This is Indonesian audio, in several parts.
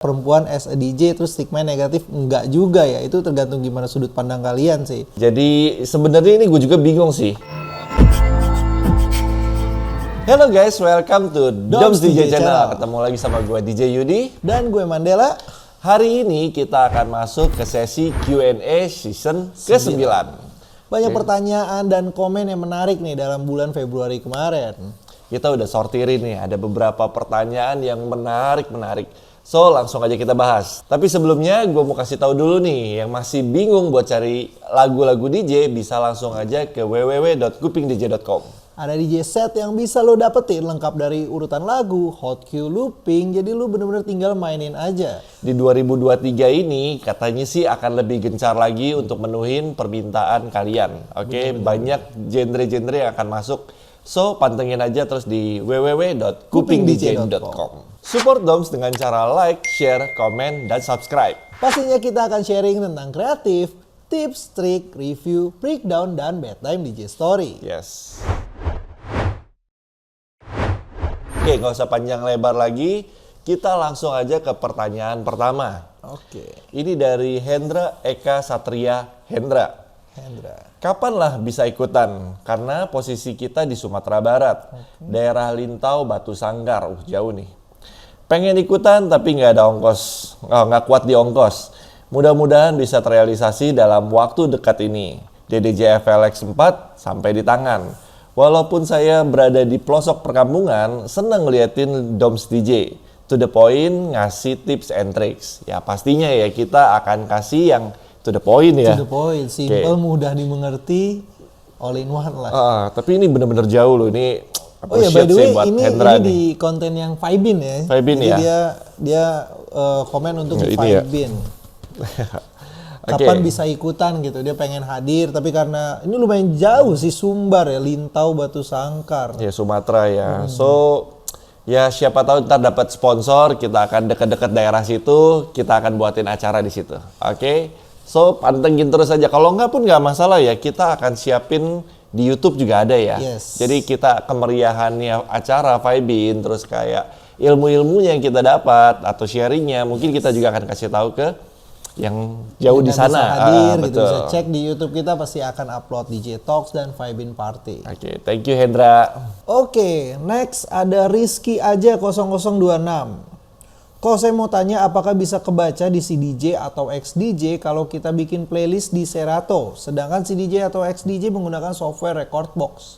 perempuan as a DJ terus stigma negatif, enggak juga ya, itu tergantung gimana sudut pandang kalian sih. Jadi sebenarnya ini gue juga bingung sih. Hello guys, welcome to Doms DJ Channel. Ketemu lagi sama gue DJ Yudi dan gue Mandela. Hari ini kita akan masuk ke sesi Q&A season ke-9. Banyak pertanyaan dan komen yang menarik nih dalam bulan Februari kemarin. Kita udah sortirin nih, ada beberapa pertanyaan yang menarik. So, langsung aja kita bahas. Tapi sebelumnya gue mau kasih tahu dulu nih, yang masih bingung buat cari lagu-lagu DJ, bisa langsung aja ke www.kupingdj.com. Ada DJ set yang bisa lo dapetin lengkap dari urutan lagu, hot queue, looping, jadi lo bener-bener tinggal mainin aja. Di 2023 ini katanya sih akan lebih gencar lagi untuk menuhin permintaan kalian. Oke, banyak genre-genre yang akan masuk. So, pantengin aja terus di www.kupingdj.com. Support Doms dengan cara like, share, komen, dan subscribe. Pastinya kita akan sharing tentang kreatif, tips, trik, review, breakdown, dan bedtime DJ story. Yes. Oke, nggak usah panjang lebar lagi. Kita langsung aja ke pertanyaan pertama. Oke. Ini dari Hendra Eka Satria Hendra. Kapan lah bisa ikutan? Karena posisi kita di Sumatera Barat, daerah Lintau, Batu Sanggar, jauh nih. Pengen ikutan tapi nggak ada ongkos, nggak kuat di ongkos. Mudah-mudahan bisa terrealisasi dalam waktu dekat ini. DDJ FLX 4 sampai di tangan. Walaupun saya berada di pelosok perkampungan, seneng ngeliatin Doms DJ. To the point, ngasih tips and tricks. Ya pastinya ya kita akan kasih yang to the point ya. To the point, simple, mudah dimengerti, all in one lah. Tapi ini bener-bener jauh loh, ini oh ya, by the way, ini nih. di konten yang Vibin ya. Vibin ya. Dia komen untuk ini Vibin. Ya. Kapan bisa ikutan gitu, dia pengen hadir, tapi karena ini lumayan jauh sih, Sumbar ya, Lintau, Batu Sangkar. Ya, Sumatera ya. So, ya siapa tahu ntar dapat sponsor, kita akan dekat-dekat daerah situ, kita akan buatin acara di situ. Oke? So, pantengin terus aja. Kalau enggak pun nggak masalah ya, kita akan siapin di YouTube juga ada ya. Yes. Jadi kita kemeriahannya acara Vibin, terus kayak ilmu-ilmunya yang kita dapat atau sharingnya, mungkin kita juga akan kasih tahu ke yang jauh di sana. Bisa hadir gitu, betul. bisa cek di YouTube kita, pasti akan upload DJ Talks dan Vibin Party. Oke, thank you Hendra. Oke, next ada Rizky aja 0026. Kok saya mau tanya apakah bisa kebaca di CDJ atau XDJ kalau kita bikin playlist di Serato, sedangkan CDJ atau XDJ menggunakan software Recordbox.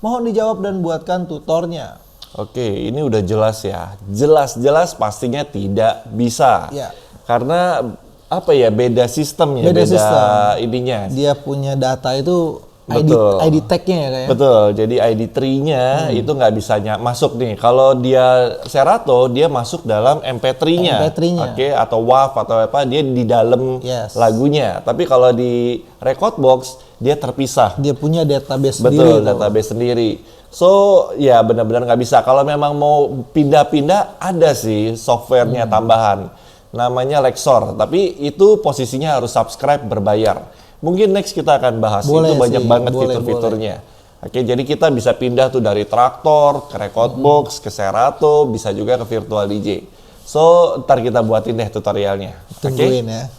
Mohon dijawab dan buatkan tutornya. Oke, ini udah jelas ya. Jelas pastinya tidak bisa. Ya. Karena apa ya, beda sistemnya, beda sistem. Ininya. Dia punya data itu Betul. ID tag-nya ya kayak. Betul, jadi ID tree-nya itu nggak bisa masuk nih. Kalau dia Serato, dia masuk dalam MP3-nya. Oke, atau WAV atau apa, dia di dalam lagunya. Tapi kalau di Recordbox, dia terpisah. Dia punya database sendiri. Betul, database sendiri. So, ya benar-benar nggak bisa. Kalau memang mau pindah-pindah, ada sih softwarenya tambahan. Namanya Lexor, tapi itu posisinya harus subscribe berbayar. Mungkin next kita akan bahas, itu banyak banget fitur-fiturnya. Oke, jadi kita bisa pindah tuh dari Traktor ke Recordbox, ke Serato, bisa juga ke Virtual DJ. So, ntar kita buatin deh tutorialnya. Tungguin ya.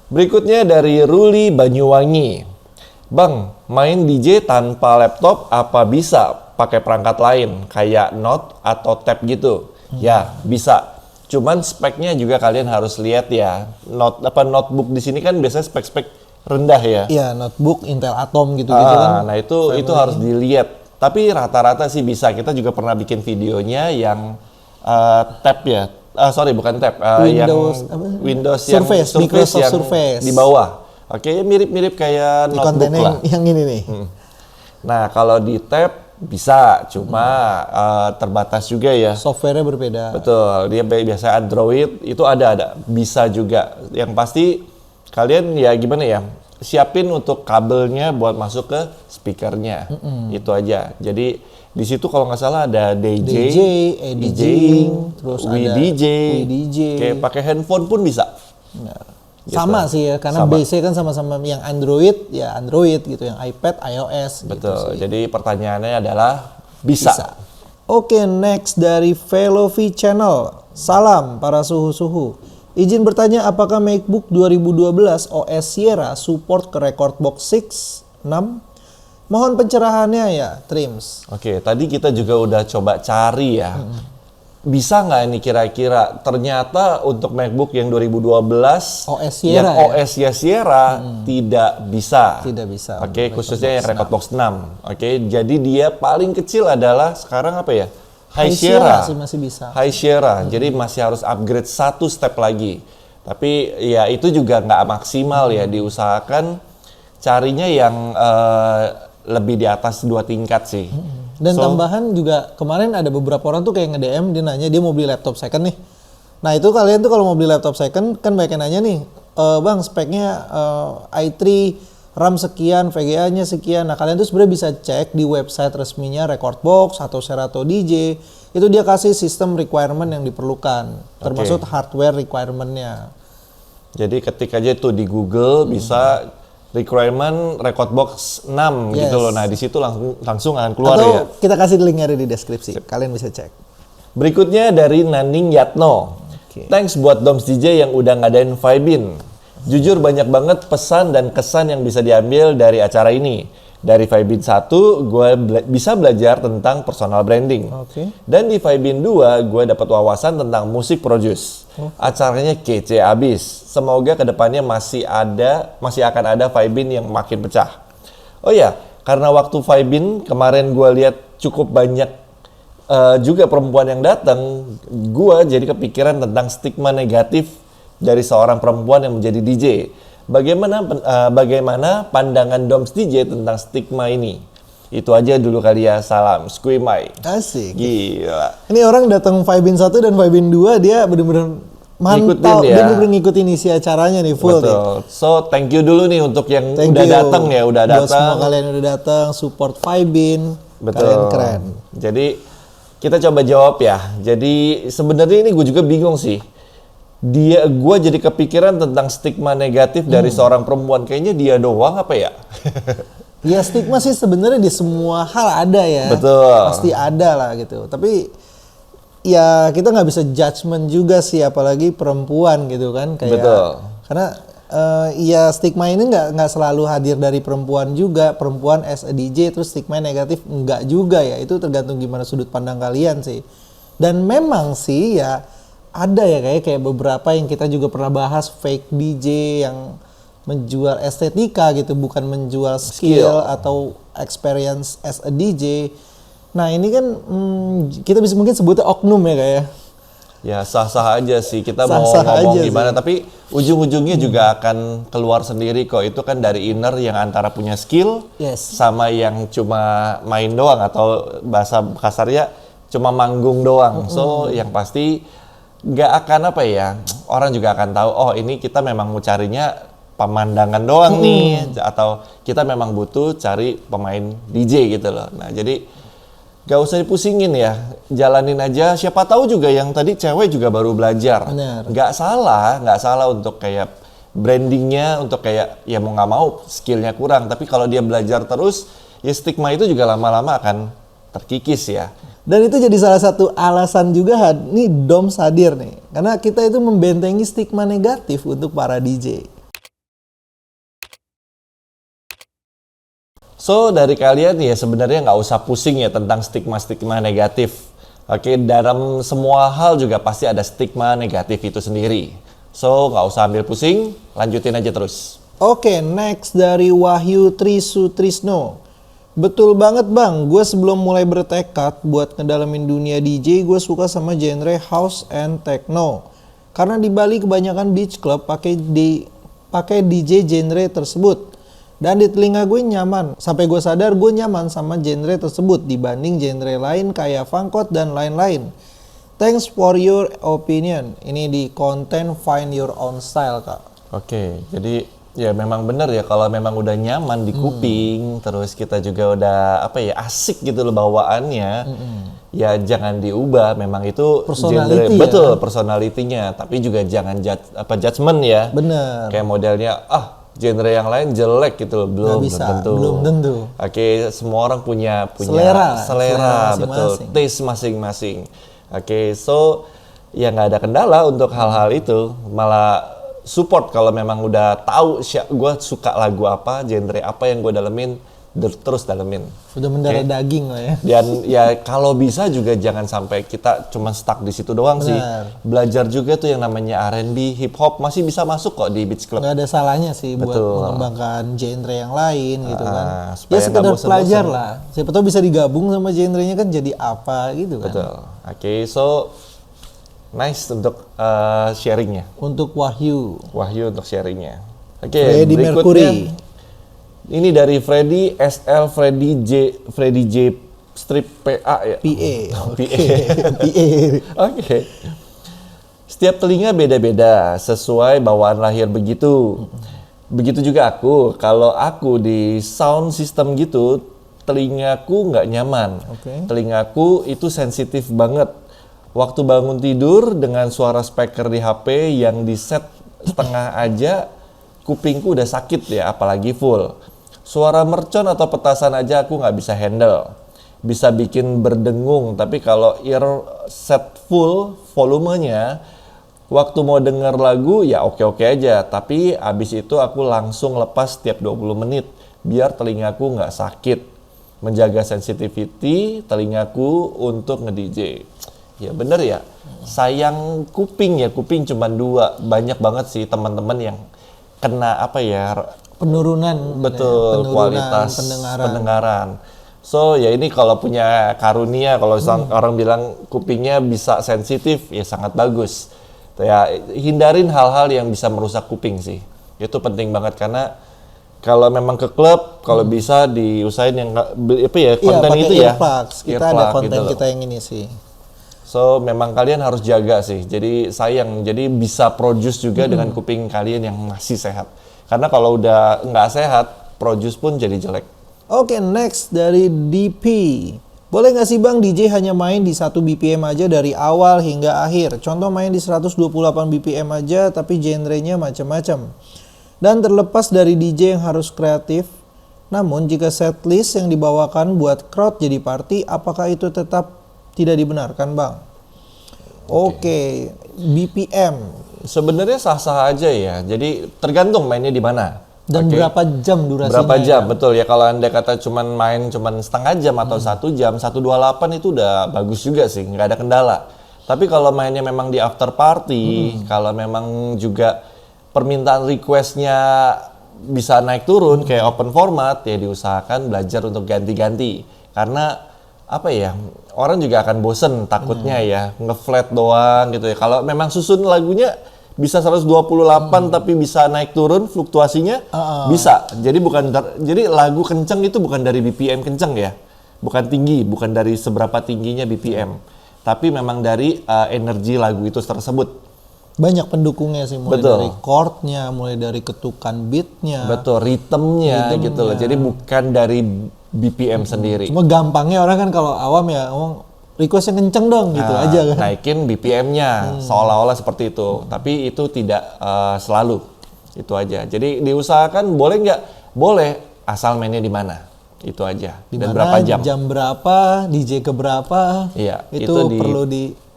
Berikutnya dari Ruli Banyuwangi. Bang, main DJ tanpa laptop apa bisa pakai perangkat lain kayak Note atau Tab gitu? Ya, bisa. Cuman speknya juga kalian harus lihat ya. Notebook di sini kan biasanya spek-spek rendah ya. Iya, notebook Intel Atom gitu-gitu kan. Nah, itu harus dilihat. Tapi rata-rata sih bisa. Kita juga pernah bikin videonya yang tab ya. Sorry, bukan tab. Windows Surface, yang Microsoft Surface di bawah. Oke, mirip-mirip kayak di notebook lah. Yang ini nih. Nah, kalau di tab bisa, cuma terbatas juga ya. Softwarenya berbeda. Betul, dia biasa Android itu ada, bisa juga. Yang pasti kalian ya gimana ya, siapin untuk kabelnya buat masuk ke speakernya. Itu aja. Jadi di situ kalau nggak salah ada DJ, DJing, terus WDJ, kayak pakai handphone pun bisa. Nah. Gitu. Sama sih ya, karena base-nya kan sama-sama yang Android, ya Android gitu, yang iPad, iOS. Betul, gitu jadi pertanyaannya adalah bisa. Oke, next dari Velovi Channel. Salam para suhu-suhu. Izin bertanya, apakah MacBook 2012 OS Sierra support ke Recordbox 6? Mohon pencerahannya ya, Trims. Oke, tadi kita juga udah coba cari ya. Bisa nggak ini kira-kira? Ternyata untuk MacBook yang 2012 OS Sierra yang OS-nya Sierra tidak bisa. Tidak bisa. Oke, khususnya yang Recordbox 6. Oke, jadi dia paling kecil adalah sekarang apa ya? High Sierra sih masih bisa. High Sierra, jadi masih harus upgrade satu step lagi. Tapi ya itu juga nggak maksimal ya, diusahakan carinya yang lebih di atas 2 tingkat sih. Dan tambahan juga kemarin ada beberapa orang tuh kayak nge-DM, dia nanya dia mau beli laptop second nih. Nah itu kalian tuh kalau mau beli laptop second kan banyak yang nanya nih, bang speknya i3 RAM sekian, VGA-nya sekian. Nah kalian tuh sebenarnya bisa cek di website resminya Recordbox atau Serato DJ. Itu dia kasih sistem requirement yang diperlukan, termasuk hardware requirement-nya. Jadi ketik aja tuh di Google bisa requirement Recordbox 6 gitu loh. Nah di situ langsung akan keluar atau ya. Kita kasih linknya ada di deskripsi. Kalian bisa cek. Berikutnya dari Naning Yatno. Thanks buat Doms DJ yang udah ngadain Vibin. Jujur banyak banget pesan dan kesan yang bisa diambil dari acara ini. Dari Vibin 1, gue bisa belajar tentang personal branding. Dan di Vibin 2, gue dapat wawasan tentang musik produce. Acaranya kece abis. Semoga kedepannya masih akan ada Vibin yang makin pecah. Oh ya, karena waktu Vibin kemarin gue lihat cukup banyak juga perempuan yang datang, gue jadi kepikiran tentang stigma negatif dari seorang perempuan yang menjadi DJ. Bagaimana pandangan Doms DJ tentang stigma ini? Itu aja dulu kali ya. Salam Squimai. Asik. Gila. Ini orang datang Vibin 1 dan Vibin 2 dia bener-bener mantau, Ngikutin ya. dia bener-bener ngikutin isi acaranya nih full. Betul. Nih. So thank you dulu nih untuk yang Thank udah you datang ya, udah buat datang. semua kalian udah datang support Vibin. Betul. Kalian keren. Jadi kita coba jawab ya. Jadi sebenarnya ini gue juga bingung sih. Gue jadi kepikiran tentang stigma negatif dari seorang perempuan. Kayaknya dia doang apa ya? Ya stigma sih sebenarnya di semua hal ada ya. Betul. Pasti ada lah gitu. Tapi ya kita nggak bisa judgement juga sih, apalagi perempuan gitu kan. Kayak, betul. Karena ya stigma ini nggak selalu hadir dari perempuan juga. Perempuan as a DJ terus stigma negatif nggak juga ya. Itu tergantung gimana sudut pandang kalian sih. Dan memang sih ya ada ya kayak beberapa yang kita juga pernah bahas, fake DJ yang menjual estetika gitu, bukan menjual skill atau experience as a DJ. Nah ini kan kita bisa mungkin sebutnya oknum ya kayak. Ya sah-sah aja sih, kita Sah-sah mau ngomong aja gimana, sih. tapi ujung-ujungnya juga akan keluar sendiri kok. Itu kan dari inner yang antara punya skill sama yang cuma main doang atau bahasa kasarnya cuma manggung doang. So yang pasti nggak akan apa ya, orang juga akan tahu, oh ini kita memang mau carinya pemandangan doang nih, atau kita memang butuh cari pemain DJ gitu loh. Nah jadi gak usah dipusingin ya, jalanin aja. Siapa tahu juga yang tadi cewek juga baru belajar. Bener. Nggak salah untuk kayak brandingnya, untuk kayak ya mau nggak mau skillnya kurang. Tapi kalau dia belajar terus, ya stigma itu juga lama-lama akan terkikis ya. Dan itu jadi salah satu alasan juga nih Doms hadir nih. Karena kita itu membentengi stigma negatif untuk para DJ. So dari kalian ya sebenarnya nggak usah pusing ya tentang stigma-stigma negatif. Oke, dalam semua hal juga pasti ada stigma negatif itu sendiri. So nggak usah ambil pusing, lanjutin aja terus. Oke, next dari Wahyu Trisutrisno. Betul banget bang, gue sebelum mulai bertekad buat ngedalamin dunia DJ, gue suka sama genre house and techno. Karena di Bali kebanyakan beach club pakai DJ genre tersebut. Dan di telinga gue nyaman, sampai gue sadar gue nyaman sama genre tersebut dibanding genre lain kayak funkot dan lain-lain. Thanks for your opinion. Ini di konten Find Your Own Style kak. Oke, jadi ya memang benar ya kalau memang udah nyaman di kuping, terus kita juga udah asik gitu loh bawaannya, ya jangan diubah. Memang itu genre, ya? betul personalitinya, tapi juga jangan judgement ya. Bener. Kayak modelnya genre yang lain jelek gitu loh, belum tentu. Belum tentu. Oke, semua orang punya selera betul, masing-masing. taste masing-masing. Oke, so ya nggak ada kendala untuk hal-hal itu, malah support kalau memang udah tahu gue suka lagu apa, genre apa yang gue dalemin, terus dalemin. Sudah mendarah daging lah ya. Dan ya kalau bisa juga jangan sampai kita cuma stuck di situ doang sih. Belajar juga tuh yang namanya R&B, hip hop masih bisa masuk kok di Beach Club. Nggak ada salahnya sih buat Betul. mengembangkan genre yang lain gitu kan. Supaya Ya sekedar nggak bosen-bosen. pelajar lah. Siapa tahu bisa digabung sama genrenya kan jadi apa gitu kan. Betul. Oke, so nice untuk sharingnya. Untuk Wahyu. Wahyu untuk sharingnya. Oke, Freddie berikutnya. Mercury. Ini dari Freddy SL Freddy J strip PA ya. PA. PA. PA. Oke. Setiap telinga beda-beda sesuai bawaan lahir begitu. Begitu juga aku. Kalau aku di sound system gitu, telingaku nggak nyaman. Oke. Telingaku itu sensitif banget. Waktu bangun tidur dengan suara speaker di HP yang di set setengah aja, kupingku udah sakit ya, apalagi full. Suara mercon atau petasan aja aku nggak bisa handle. Bisa bikin berdengung, tapi kalau ear set full volumenya, waktu mau denger lagu ya oke-oke aja. Tapi abis itu aku langsung lepas setiap 20 menit, biar telingaku nggak sakit. Menjaga sensitivity telingaku untuk nge-DJ. Ya bener ya, sayang kuping ya, kuping cuma 2. Banyak banget sih teman-teman yang kena apa ya, Penurunan. betul, penurunan kualitas pendengaran. So ya ini kalau punya karunia, kalau orang bilang kupingnya bisa sensitif, ya sangat bagus. Ya hindarin hal-hal yang bisa merusak kuping sih, itu penting banget karena kalau memang ke klub, kalau bisa diusahain yang apa ya konten pakai itu ya. earplugs. Kita Earplug ada konten gitu loh. kita yang ini sih. So memang kalian harus jaga sih. Jadi sayang, jadi bisa produce juga dengan kuping kalian yang masih sehat. Karena kalau udah nggak sehat, produce pun jadi jelek. Oke, next dari DP. Boleh nggak sih Bang DJ hanya main di 1 BPM aja dari awal hingga akhir? Contoh main di 128 BPM aja tapi genrenya macam-macam. Dan terlepas dari DJ yang harus kreatif, namun jika setlist yang dibawakan buat crowd jadi party, apakah itu tetap tidak dibenarkan Bang? Oke, BPM. Sebenarnya sah-sah aja ya. Jadi tergantung mainnya di mana. Dan Oke. berapa jam durasinya? Berapa jam, ya? betul ya. Kalau Anda kata cuman main cuman setengah jam atau 1 jam, 128 itu udah bagus juga sih, nggak ada kendala. Tapi kalau mainnya memang di after party, kalau memang juga permintaan requestnya bisa naik turun kayak open format, ya diusahakan belajar untuk ganti-ganti. Karena apa ya, orang juga akan bosen takutnya ya, nge-flat doang gitu ya. Kalau memang susun lagunya bisa 128 tapi bisa naik turun fluktuasinya bisa. Jadi jadi lagu kenceng itu bukan dari BPM kenceng ya. Bukan tinggi, bukan dari seberapa tingginya BPM. Tapi memang dari energi lagu itu tersebut. Banyak pendukungnya sih, mulai Betul. dari chordnya, mulai dari ketukan beatnya. Betul, ritmenya gitu loh. Jadi bukan dari BPM sendiri. Cuma gampangnya orang kan kalau awam ya ngomong requestnya kenceng dong gitu Nah, aja kan. naikin BPM-nya seolah-olah seperti itu, tapi itu tidak selalu. Itu aja. Jadi diusahakan boleh nggak? Boleh, asal mainnya di mana. Itu aja. Dan berapa jam? Jam berapa, DJ ke berapa, Iya, itu itu perlu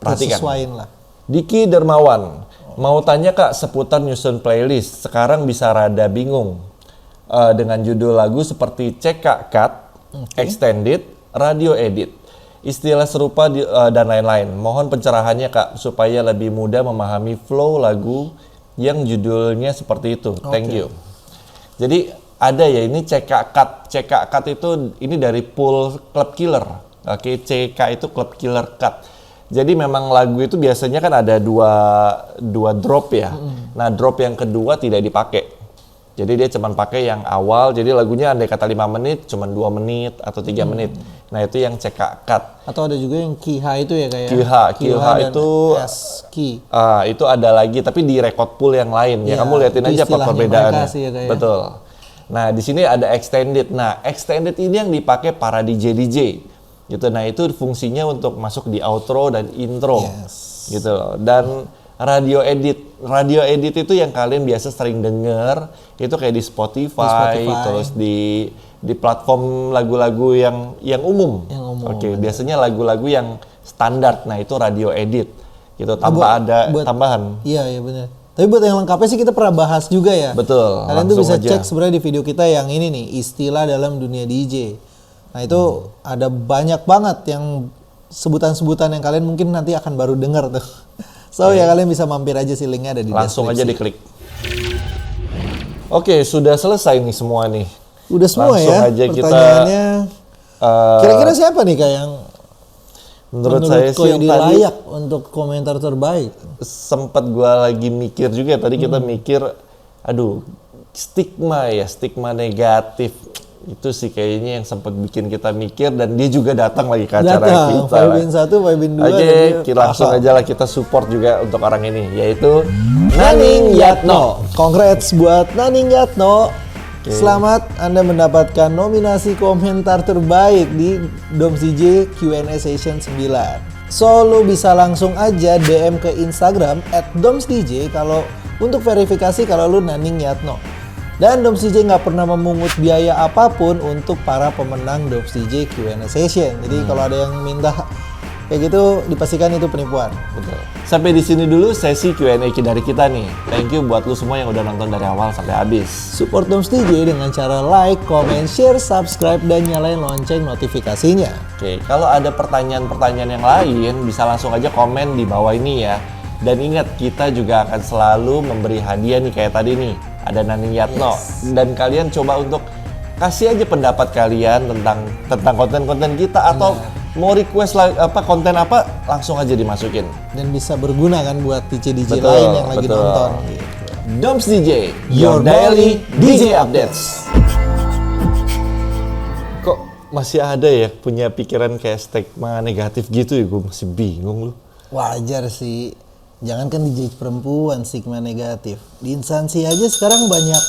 perhatikan. disesuaikan lah. Diki Dermawan, mau tanya Kak seputar nyusun playlist. Sekarang bisa rada bingung dengan judul lagu seperti CK Cut, Extended, Radio Edit. Istilah serupa dan lain-lain. Mohon pencerahannya Kak, supaya lebih mudah memahami flow lagu yang judulnya seperti itu. Thank you. Jadi ada ya, ini CK Cut. CK Cut itu ini dari pool Club Killer. Oke, CK itu Club Killer Cut. Jadi memang lagu itu biasanya kan ada dua drop ya. Nah, drop yang kedua tidak dipakai. Jadi dia cuma pakai yang awal, jadi lagunya andai kata 5 menit, cuma 2 menit atau 3 menit. Nah itu yang CK cut. Atau ada juga yang key high itu ya kayak. Key high itu S key. Itu ada lagi tapi di record pool yang lain ya. Iya, Kamu liatin aja apa istilahnya perbedaannya. mereka sih ya, kayak. Betul. Nah di sini ada extended. Nah extended ini yang dipakai para DJ gitu. Nah itu fungsinya untuk masuk di outro dan intro gitu loh. Dan radio edit itu yang kalian biasa sering denger itu kayak di Spotify. Terus di platform lagu-lagu yang umum. Yang umum. Oke, biasanya lagu-lagu yang standar. Nah, itu radio edit. gitu tanpa ada tambahan. Iya benar. Tapi buat yang lengkapnya sih kita pernah bahas juga ya. Betul. Kalian tuh bisa aja. cek sebenarnya di video kita yang ini nih, istilah dalam dunia DJ. Nah itu ada banyak banget yang sebutan-sebutan yang kalian mungkin nanti akan baru dengar tuh. So ya kalian bisa mampir aja sih, linknya ada di Langsung deskripsi. aja diklik. Oke, sudah selesai nih semua nih. Udah semua Langsung ya aja kita, pertanyaannya. Kira-kira siapa nih Kak yang menurut saya sih yang tadi layak untuk komentar terbaik? sempat gua lagi mikir juga tadi kita mikir, aduh stigma negatif itu sih kayaknya yang sempat bikin kita mikir, dan dia juga datang lagi ke acara kita. Vibin 1, Vibin 2. Oke, kita langsung aja lah kita support juga untuk orang ini, yaitu Naning Yatno. Congrats buat Naning Yatno. Selamat Anda mendapatkan nominasi komentar terbaik di Doms DJ Q&A Session 9. So, lo bisa langsung aja DM ke Instagram @domsdj kalau untuk verifikasi kalau lo Naning Yatno. Dan Doms DJ nggak pernah memungut biaya apapun untuk para pemenang Doms DJ Q&A Session. Jadi kalau ada yang minta kayak gitu, dipastikan itu penipuan. Betul. Sampai di sini dulu sesi Q&A dari kita nih. Thank you buat lu semua yang udah nonton dari awal sampai habis. Support Doms DJ dengan cara like, comment, share, subscribe, dan nyalain lonceng notifikasinya. Oke, kalau ada pertanyaan-pertanyaan yang lain bisa langsung aja komen di bawah ini ya. Dan ingat, kita juga akan selalu memberi hadiah nih kayak tadi nih. Ada Naning Yatno. Dan kalian coba untuk kasih aja pendapat kalian tentang konten-konten kita, atau mau request konten apa, langsung aja dimasukin. Dan bisa berguna kan buat DJ-DJ lain yang lagi nonton. Gitu. Doms DJ, your daily DJ updates. Kok masih ada ya punya pikiran kayak stigma negatif gitu ya? Gue masih bingung lu. Wajar sih. Jangankan DJ perempuan stigma negatif. Di instansi aja sekarang banyak